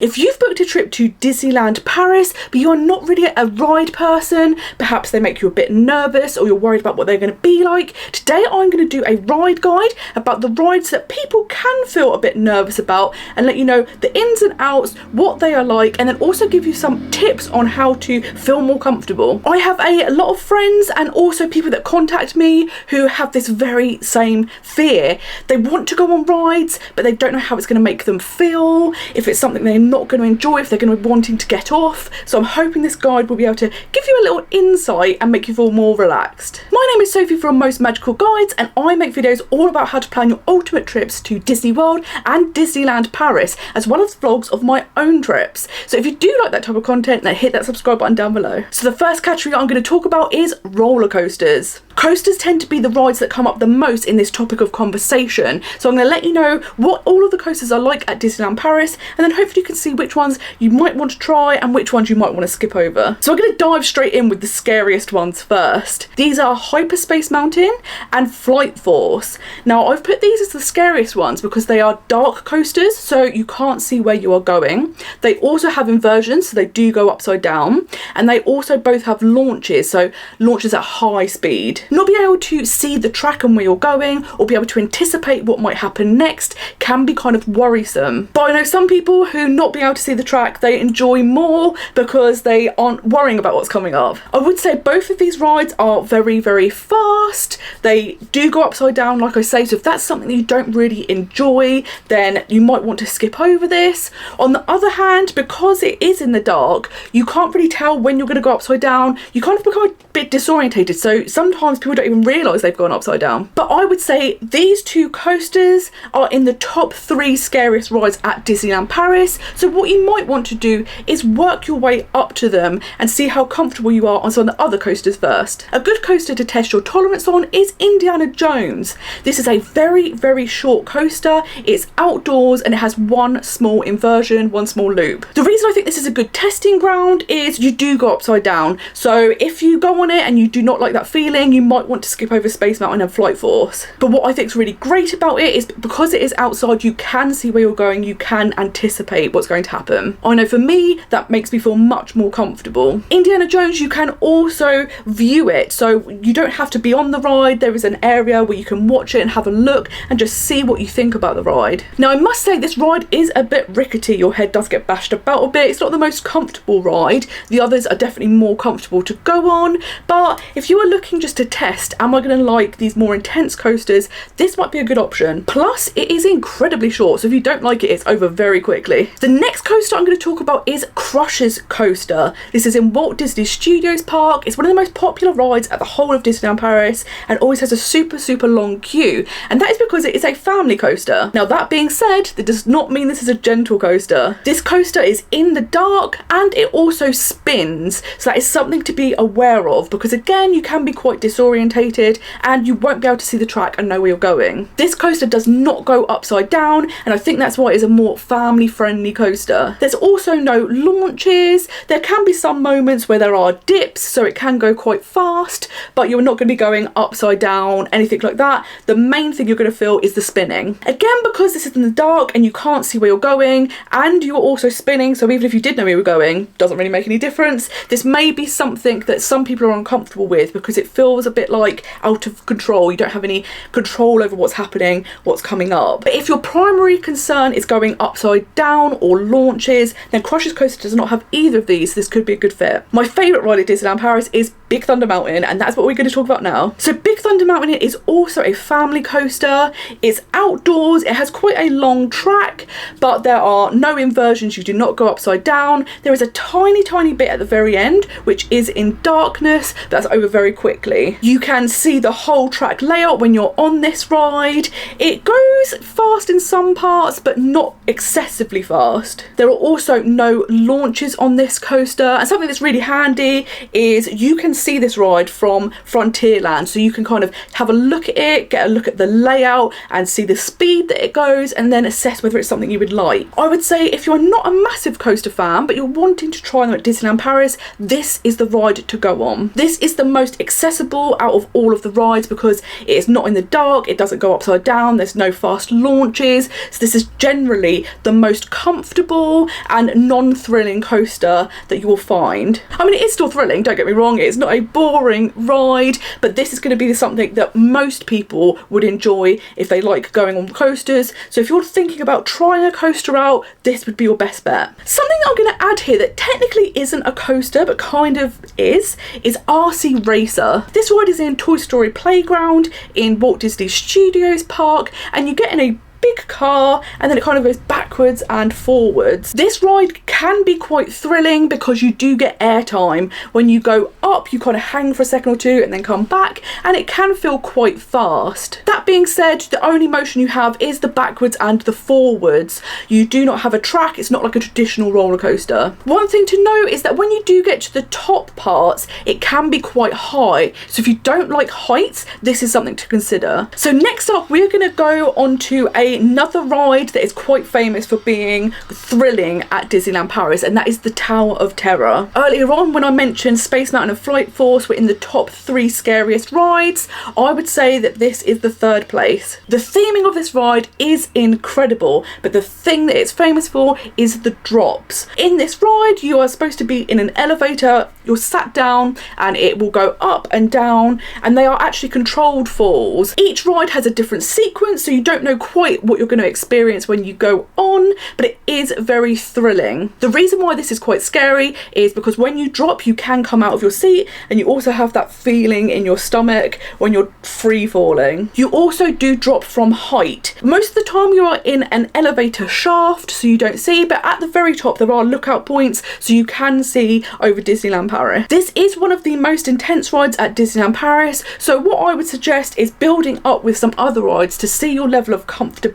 If you've booked a trip to Disneyland Paris, but you're not really a ride person, perhaps they make you a bit nervous or you're worried about what they're going to be like, today I'm going to do a ride guide about the rides that people can feel a bit nervous about and let you know the ins and outs, what they are like, and then also give you some tips on how to feel more comfortable. I have a lot of friends and also people that contact me who have this very same fear. They want to go on rides, but they don't know how it's going to make them feel, if it's something they're not going to enjoy, if they're going to be wanting to get off. So I'm hoping this guide will be able to give you a little insight and make you feel more relaxed. My name is Sophie from Most Magical Guides, and I make videos all about how to plan your ultimate trips to Disney World and Disneyland Paris, as well as vlogs of my own trips. So if you do like that type of content, then hit that subscribe button down below. So the first category I'm going to talk about is roller coasters. Coasters tend to be the rides that come up the most in this topic of conversation. So I'm going to let you know what all of the coasters are like at Disneyland Paris, and then hopefully you can see which ones you might want to try and which ones you might want to skip over. So I'm going to dive straight in with the scariest ones first. These are Hyperspace Mountain and Flight Force. Now I've put these as the scariest ones because they are dark coasters, so you can't see where you are going. They also have inversions, so they do go upside down, and they also both have launches, so launches at high speed. Not being able to see the track and where you're going or be able to anticipate what might happen next can be kind of worrisome. But I know some people who not being able to see the track they enjoy more because they aren't worrying about what's coming up. I would say both of these rides are very, very fast. They do go upside down, like I say, so if that's something that you don't really enjoy, then you might want to skip over this. On the other hand, because it is in the dark, you can't really tell when you're going to go upside down. You kind of become a bit disorientated, so sometimes people don't even realise they've gone upside down. But I would say these two coasters are in the top 3 scariest rides at Disneyland Paris, so what you might want to do is work your way up to them and see how comfortable you are on some of the other coasters first. A good coaster to test your tolerance on is Indiana Jones. This is a very, very short coaster. It's outdoors and it has one small inversion, one small loop. The reason I think this is a good testing ground is you do go upside down, so if you go on it and you do not like that feeling, you might want to skip over Space Mountain and Flight Force. But what I think is really great about it is because it is outside, you can see where you're going, you can anticipate what's going to happen. I know for me, that makes me feel much more comfortable. Indiana Jones, you can also view it, so you don't have to be on the ride. There is an area where you can watch it and have a look and just see what you think about the ride. Now I must say this ride is a bit rickety. Your head does get bashed about a bit. It's not the most comfortable ride. The others are definitely more comfortable to go on, but if you are looking just to test, am I going to like these more intense coasters, this might be a good option. Plus it is incredibly short, so if you don't like it, it's over very quickly. The next coaster I'm going to talk about is Crush's Coaster. This is in Walt Disney Studios Park. It's one of the most popular rides at the whole of Disneyland Paris and always has a super long queue, and that is because it is a family coaster. Now that being said, that does not mean this is a gentle coaster. This coaster is in the dark and it also spins, so that is something to be aware of because again you can be quite disorientated and you won't be able to see the track and know where you're going. This coaster does not go upside down, and I think that's why it's a more family friendly coaster. There's also no launches. There can be some moments where there are dips, so it can go quite fast, but you're not going to be going upside down, anything like that. The main thing you're going to feel is the spinning. Again, because this is in the dark and you can't see where you're going and you're also spinning, so even if you did know where you were going, doesn't really make any difference. This may be something that some people are uncomfortable with because it feels a bit like out of control. You don't have any control over what's happening, what's coming up. But if your primary concern is going upside down or launches, then Crush's Coaster does not have either of these. This could be a good fit. My favourite ride at Disneyland Paris is Big Thunder Mountain, and that's what we're going to talk about now. So Big Thunder Mountain is also a family coaster. It's outdoors. It has quite a long track, but there are no inversions. You do not go upside down. There is a tiny bit at the very end, which is in darkness. That's over very quickly. You can see the whole track layout when you're on this ride. It goes fast in some parts, but not excessively fast. There are also no launches on this coaster, and something that's really handy is you can see this ride from Frontierland, so you can kind of have a look at it, get a look at the layout and see the speed that it goes, and then assess whether it's something you would like. I would say if you're not a massive coaster fan but you're wanting to try them at Disneyland Paris, this is the ride to go on. This is the most accessible out of all of the rides because it is not in the dark, it doesn't go upside down, there's no fast launches, so this is generally the most comfortable uncomfortable and non-thrilling coaster that you will find. I mean, it is still thrilling, don't get me wrong, it's not a boring ride, but this is going to be something that most people would enjoy if they like going on coasters. So if you're thinking about trying a coaster out, this would be your best bet. Something I'm going to add here that technically isn't a coaster but kind of is RC Racer. This ride is in Toy Story Playground in Walt Disney Studios Park, and you get in a big car and then it kind of goes backwards and forwards. This ride can be quite thrilling because you do get airtime. When you go up, you kind of hang for a second or two and then come back, and it can feel quite fast. That being said, the only motion you have is the backwards and the forwards. You do not have a track. It's not like a traditional roller coaster. One thing to note is that when you do get to the top parts, it can be quite high. So if you don't like heights, this is something to consider. So next up, we're going to go on to another ride that is quite famous for being thrilling at Disneyland Paris, and that is the Tower of Terror. Earlier on, when I mentioned Space Mountain and Flight Force were in the top 3 scariest rides, I would say that this is the 3rd place. The theming of this ride is incredible, but the thing that it's famous for is the drops. In this ride, you are supposed to be in an elevator, you're sat down and it will go up and down, and they are actually controlled falls. Each ride has a different sequence, so you don't know quite what you're going to experience when you go on, but it is very thrilling. The reason why this is quite scary is because when you drop, you can come out of your seat, and you also have that feeling in your stomach when you're free falling. You also do drop from height. Most of the time you are in an elevator shaft, so you don't see, but at the very top there are lookout points, so you can see over Disneyland Paris. This is one of the most intense rides at Disneyland Paris, so what I would suggest is building up with some other rides to see your level of comfortability.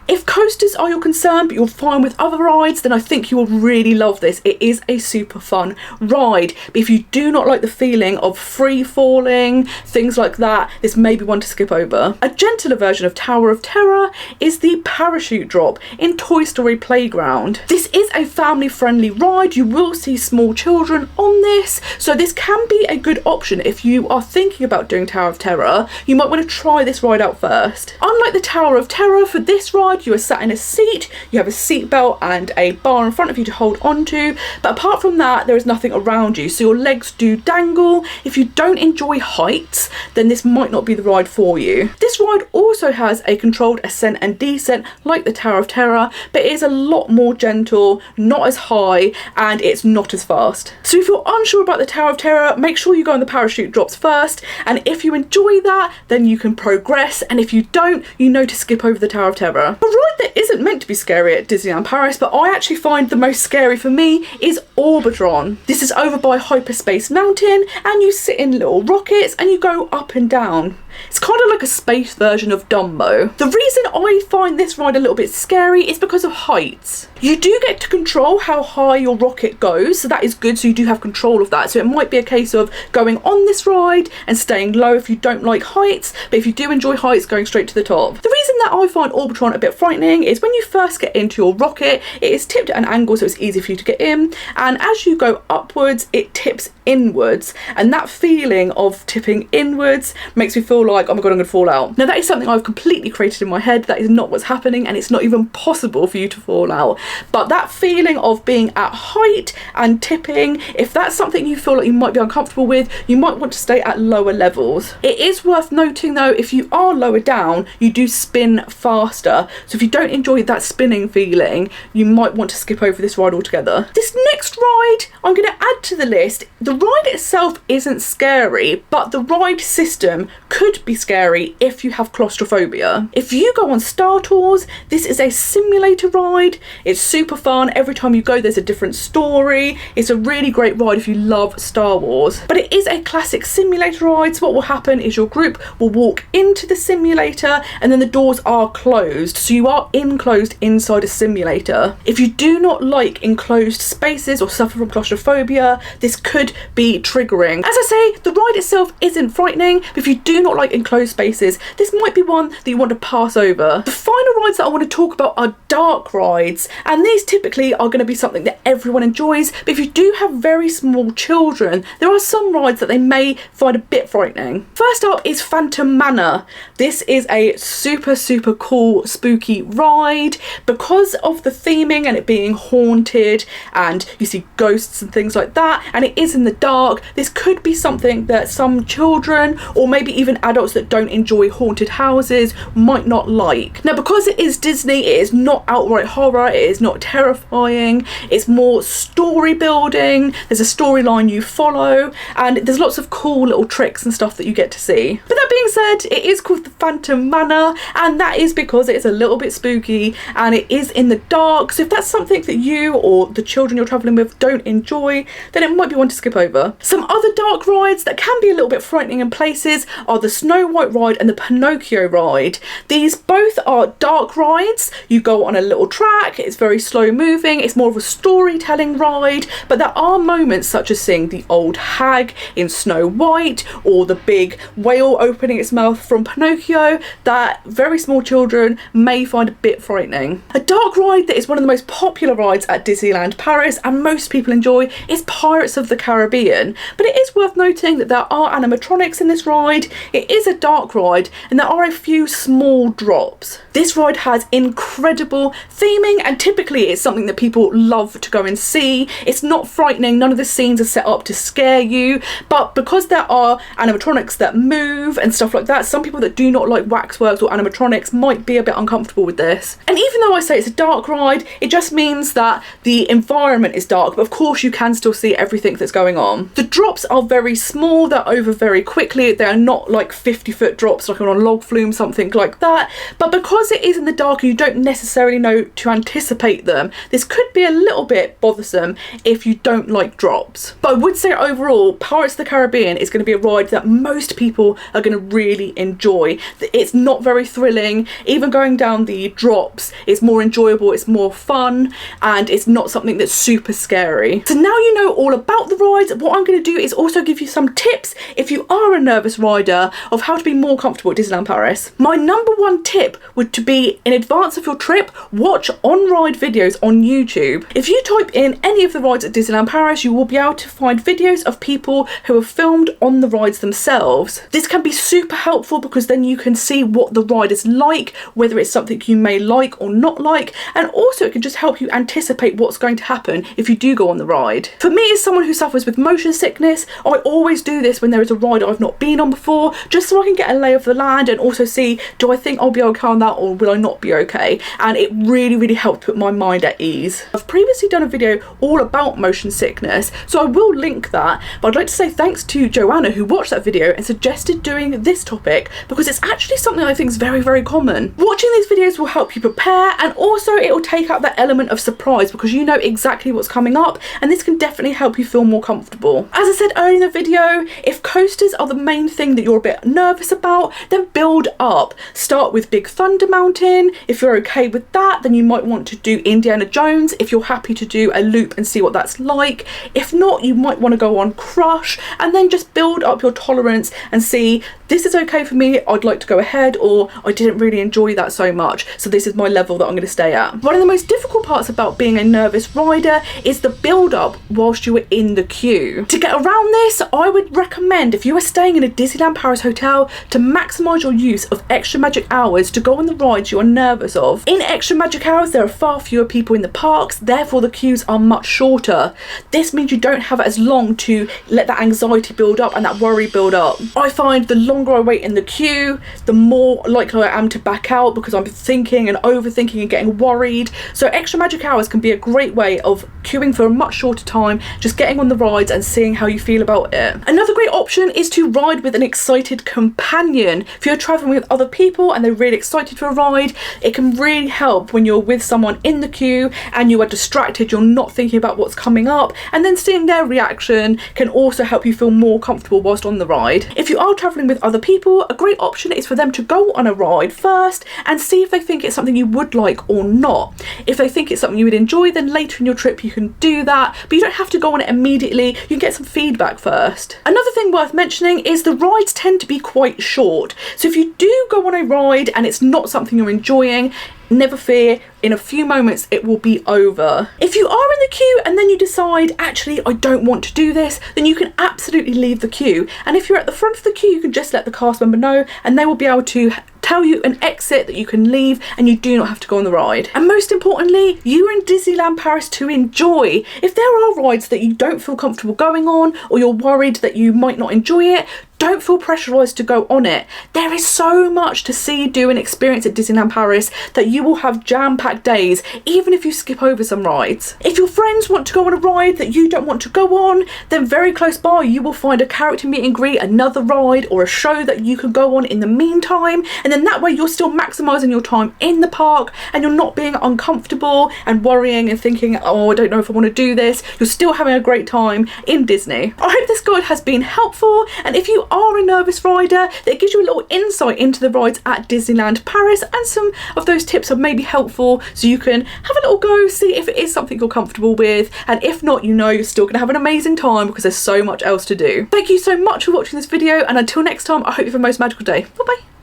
If coasters are your concern but you're fine with other rides, then I think you will really love this. It is a super fun ride, but if you do not like the feeling of free falling, things like that, this may be one to skip over. A gentler version of Tower of Terror is the parachute drop in Toy Story Playground. This is a family friendly ride. You will see small children on this, so this can be a good option if you are thinking about doing Tower of Terror. You might want to try this ride out first. Unlike the Tower of Terror, for this ride you are sat in a seat, you have a seat belt and a bar in front of you to hold on to, but apart from that there is nothing around you, so your legs do dangle. If you don't enjoy heights, then this might not be the ride for you. This ride also has a controlled ascent and descent like the Tower of Terror, but it is a lot more gentle, not as high, and it's not as fast. So if you're unsure about the Tower of Terror, make sure you go on the parachute drops first, and if you enjoy that, then you can progress, and if you don't, you know to skip over the Tower of Terror. A ride that isn't meant to be scary at Disneyland Paris, but I actually find the most scary for me is Orbitron. This is over by Hyperspace Mountain, and you sit in little rockets and you go up and down. It's kind of like a space version of Dumbo. The reason I find this ride a little bit scary is because of heights. You do get to control how high your rocket goes, so that is good, so you do have control of that. So it might be a case of going on this ride and staying low if you don't like heights, but if you do enjoy heights, going straight to the top. The reason that I find Orbitron a bit frightening is when you first get into your rocket, it is tipped at an angle so it's easy for you to get in, and as you go upwards, it tips inwards, and that feeling of tipping inwards makes me feel like, oh my god, I'm gonna fall out. Now that is something I've completely created in my head. That is not what's happening, and it's not even possible for you to fall out. But that feeling of being at height and tipping, if that's something you feel like you might be uncomfortable with, you might want to stay at lower levels. It is worth noting though, if you are lower down, you do spin faster. So if you don't enjoy that spinning feeling, you might want to skip over this ride altogether. This next ride I'm going to add to the list. The ride itself isn't scary, but the ride system could be scary if you have claustrophobia. If you go on Star Tours, this is a simulator ride. It's super fun. Every time you go, there's a different story. It's a really great ride if you love Star Wars. But it is a classic simulator ride, so what will happen is your group will walk into the simulator and then the doors are closed, so you are enclosed inside a simulator. If you do not like enclosed spaces or suffer from claustrophobia, this could be triggering. As I say, the ride itself isn't frightening, but if you do not like like enclosed spaces, this might be one that you want to pass over. The final rides that I want to talk about are dark rides, and these typically are going to be something that everyone enjoys, but if you do have very small children, there are some rides that they may find a bit frightening. First up is Phantom Manor. This is a super cool spooky ride because of the theming and it being haunted, and you see ghosts and things like that, and it is in the dark. This could be something that some children, or maybe even adults that don't enjoy haunted houses, might not like. Now, because it is Disney, it is not outright horror, it is not terrifying, it's more story building. There's a storyline you follow, and there's lots of cool little tricks and stuff that you get to see. But that being said, it is called the Phantom Manor, and that is because it's a little bit spooky and it is in the dark. So if that's something that you or the children you're traveling with don't enjoy, then it might be one to skip over. Some other dark rides that can be a little bit frightening in places are the Snow White ride and the Pinocchio ride. These both are dark rides. You go on a little track, it's very slow moving, it's more of a storytelling ride, but there are moments such as seeing the old hag in Snow White or the big whale opening its mouth from Pinocchio that very small children may find a bit frightening. A dark ride that is one of the most popular rides at Disneyland Paris and most people enjoy is Pirates of the Caribbean, but it is worth noting that there are animatronics in this ride. It is a dark ride and there are a few small drops. This ride has incredible theming and typically it's something that people love to go and see. It's not frightening, none of the scenes are set up to scare you, but because there are animatronics that move and stuff like that, some people that do not like waxworks or animatronics might be a bit uncomfortable with this. And even though I say it's a dark ride, it just means that the environment is dark, but of course you can still see everything that's going on. The drops are very small, they're over very quickly, they're not like 50-foot drops like on a log flume, something like that, but because it is in the dark and you don't necessarily know to anticipate them, this could be a little bit bothersome if you don't like drops. But I would say overall, Pirates of the Caribbean is going to be a ride that most people are going to really enjoy. It's not very thrilling, even going down the drops is more enjoyable, it's more fun, and it's not something that's super scary. So now you know all about the rides, what I'm going to do is also give you some tips if you are a nervous rider of how to be more comfortable at Disneyland Paris. My number one tip would to be, in advance of your trip, watch on-ride videos on YouTube. If you type in any of the rides at Disneyland Paris, you will be able to find videos of people who have filmed on the rides themselves. This can be super helpful because then you can see what the ride is like, whether it's something you may like or not like, and also it can just help you anticipate what's going to happen if you do go on the ride. For me, as someone who suffers with motion sickness, I always do this when there is a ride I've not been on before, just so I can get a lay of the land and also see, do I think I'll be okay on that or will I not be okay? And it really helped put my mind at ease. I've previously done a video all about motion sickness, so I will link that, but I'd like to say thanks to Joanna who watched that video and suggested doing this topic because it's actually something I think is very common. Watching these videos will help you prepare, and also it will take out that element of surprise because you know exactly what's coming up, and this can definitely help you feel more comfortable. As I said earlier in the video, if coasters are the main thing that you're a bit nervous about, then build up. Start with Big Thunder Mountain. If you're okay with that, then you might want to do Indiana Jones if you're happy to do a loop and see what that's like. If not, you might want to go on Crush and then just build up your tolerance and see, this is okay for me, I'd like to go ahead, or I didn't really enjoy that so much, so this is my level that I'm going to stay at. One of the most difficult parts about being a nervous rider is the build up whilst you are in the queue. To get around this, I would recommend, if you are staying in a Disneyland Paris hotel, to maximise your use of extra magic hours to go on the rides you are nervous of. In extra magic hours, there are far fewer people in the parks, therefore the queues are much shorter. This means you don't have as long to let that anxiety build up and that worry build up. I find the longer I wait in the queue, the more likely I am to back out because I'm thinking and overthinking and getting worried. So extra magic hours can be a great way of queuing for a much shorter time, just getting on the rides and seeing how you feel about it. Another great option is to ride with an excited companion. If you're traveling with other people and they're really excited for a ride, it can really help when you're with someone in the queue and you are distracted, you're not thinking about what's coming up, and then seeing their reaction can also help you feel more comfortable whilst on the ride. If you are traveling with other people, a great option is for them to go on a ride first and see if they think it's something you would like or not. If they think it's something you would enjoy, then later in your trip you can do that, but you don't have to go on it immediately, you can get some feedback first. Another thing worth mentioning is the rides tend to be be quite short. So if you do go on a ride and it's not something you're enjoying, never fear, in a few moments it will be over. If you are in the queue and then you decide, actually I don't want to do this, then you can absolutely leave the queue. And if you're at the front of the queue, you can just let the cast member know and they will be able to tell you an exit that you can leave, and you do not have to go on the ride. And most importantly, you are in Disneyland Paris to enjoy. If there are rides that you don't feel comfortable going on, or you're worried that you might not enjoy it, don't feel pressurised to go on it. There is so much to see, do and experience at Disneyland Paris that you will have jam-packed days, even if you skip over some rides. If your friends want to go on a ride that you don't want to go on, then very close by you will find a character meet and greet, another ride or a show that you can go on in the meantime, and then that way you're still maximising your time in the park and you're not being uncomfortable and worrying and thinking, oh, I don't know if I want to do this. You're still having a great time in Disney. I hope this guide has been helpful, and if you are a nervous rider, that gives you a little insight into the rides at Disneyland Paris, and some of those tips are maybe helpful so you can have a little go, see if it is something you're comfortable with, and if not, you know you're still going to have an amazing time because there's so much else to do. Thank you so much for watching this video, and until next time, I hope you have a most magical day. Bye bye.